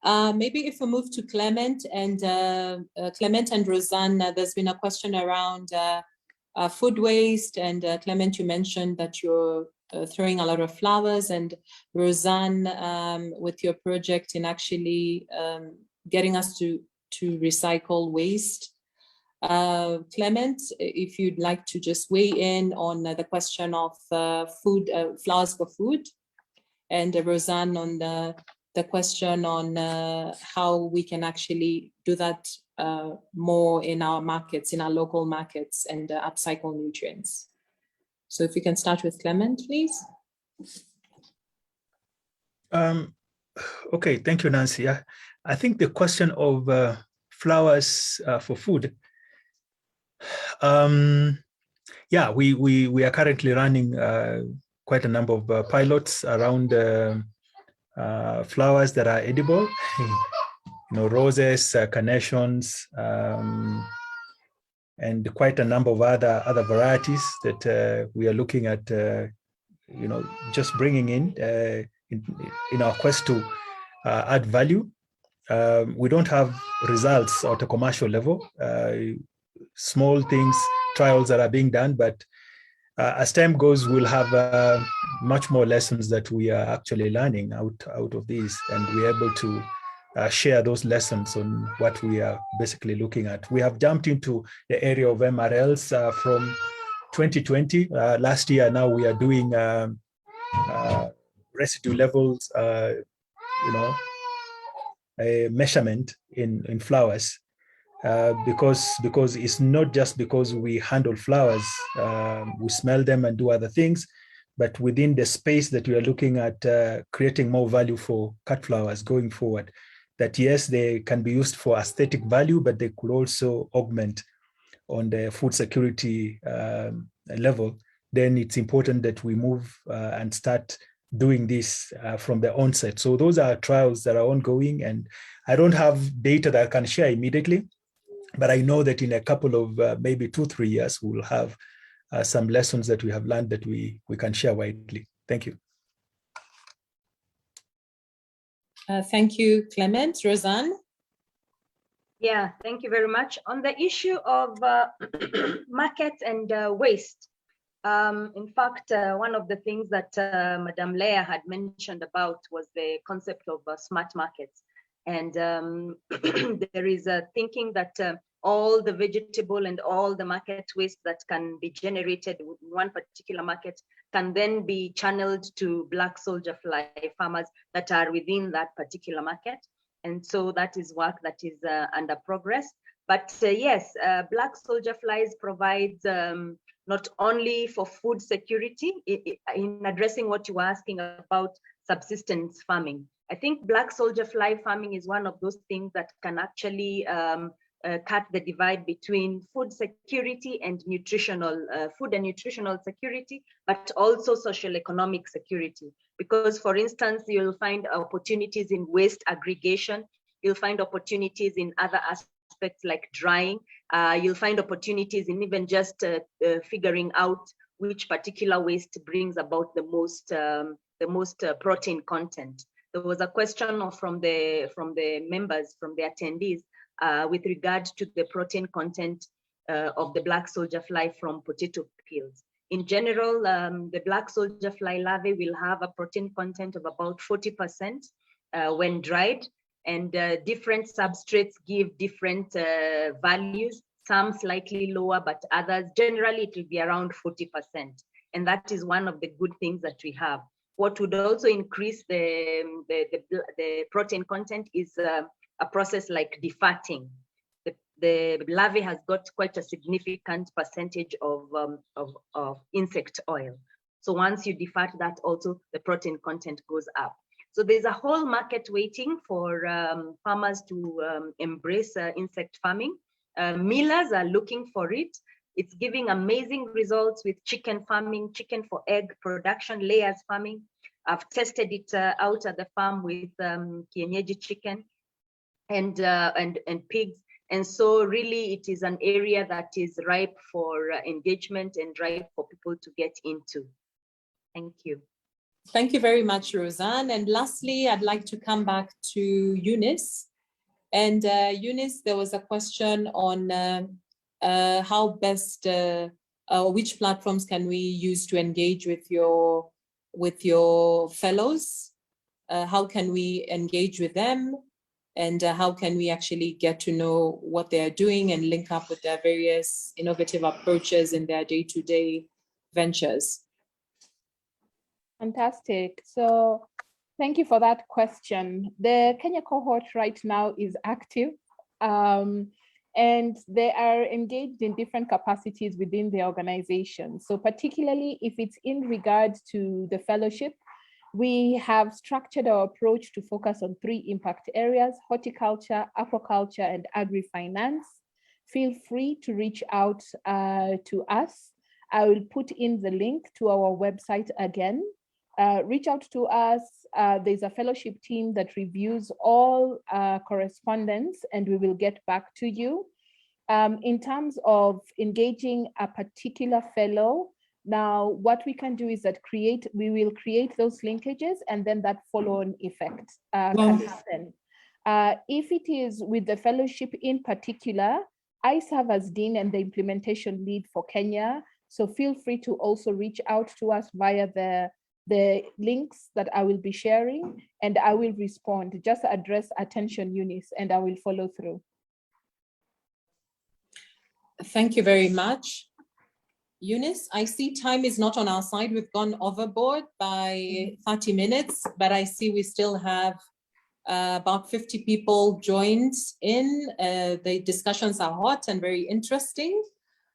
Maybe if we move to Clement and Roseanne, there's been a question around food waste, and Clement, you mentioned that you're throwing a lot of flowers, and Roseanne, with your project in actually getting us to recycle waste. Clement, if you'd like to just weigh in on the question of food, flowers for food, and Roseanne on the question on how we can actually do that more in our markets, in our local markets, and upcycle nutrients. So if we can start with Clement, please. Okay, thank you, Nancy. I think the question of flowers for food, yeah, we are currently running quite a number of pilots around flowers that are edible, roses, carnations, and quite a number of other varieties that we are looking at, just bringing in our quest to add value. We don't have results at a commercial level, small things, trials that are being done, but as time goes, we'll have much more lessons that we are actually learning out of these, and we're able to share those lessons on what we are basically looking at. We have jumped into the area of MRLs from 2020. Last year, now we are doing residue levels, a measurement in flowers. Because it's not just because we handle flowers, we smell them and do other things, but within the space that we are looking at creating more value for cut flowers going forward, that yes, they can be used for aesthetic value, but they could also augment on the food security level. Then it's important that we move and start doing this from the onset. So those are trials that are ongoing, and I don't have data that I can share immediately, but I know that in a couple of maybe 2-3 years, we'll have some lessons that we have learned that we can share widely. Thank you. Thank you, Clement. Roseanne? Yeah, thank you very much. On the issue of market and waste, in fact, one of the things that Madame Leah had mentioned about was the concept of smart markets. And there is a thinking that all the vegetable and all the market waste that can be generated in one particular market can then be channeled to black soldier fly farmers that are within that particular market. And so that is work that is under progress. But yes, black soldier flies provides not only for food security, in addressing what you were asking about subsistence farming. I think black soldier fly farming is one of those things that can actually cut the divide between food security and nutritional, food and nutritional security, but also social economic security. Because for instance, you'll find opportunities in waste aggregation, you'll find opportunities in other aspects like drying, you'll find opportunities in even just figuring out which particular waste brings about the most protein content. There was a question from the members, from the attendees, with regard to the protein content of the black soldier fly from potato peels. In general, the black soldier fly larvae will have a protein content of about 40% when dried, and different substrates give different values, some slightly lower, but others, generally it will be around 40%. And that is one of the good things that we have. What would also increase the protein content is a process like defatting. The larvae has got quite a significant percentage of insect oil. So once you defat that, also the protein content goes up. So there's a whole market waiting for farmers to embrace insect farming. Millers are looking for it. It's giving amazing results with chicken farming, chicken for egg production, layers farming. I've tested it out at the farm with kienyeji chicken and pigs. And so really it is an area that is ripe for engagement and ripe for people to get into. Thank you. Thank you very much, Roseanne. And lastly, I'd like to come back to Eunice. And Eunice, there was a question on how best, which platforms can we use to engage with your fellows? How can we engage with them? And how can we actually get to know what they're doing and link up with their various innovative approaches in their day-to-day ventures? Fantastic. So thank you for that question. The Kenya cohort right now is active, and they are engaged in different capacities within the organization. So particularly if it's in regard to the fellowship, we have structured our approach to focus on 3 impact areas: horticulture, aquaculture, and agri-finance. Feel free to reach out to us. I will put in the link to our website again. Reach out to us. There's a fellowship team that reviews all correspondence, and we will get back to you. In terms of engaging a particular fellow, now what we can do is that we will create those linkages, and then that follow-on effect can happen. If it is with the fellowship in particular, I serve as Dean and the implementation lead for Kenya. So feel free to also reach out to us via the links that I will be sharing, and I will respond. Just address attention, Eunice, and I will follow through. Thank you very much. Eunice, I see time is not on our side. We've gone overboard by 30 minutes, but I see we still have about 50 people joined in. The discussions are hot and very interesting.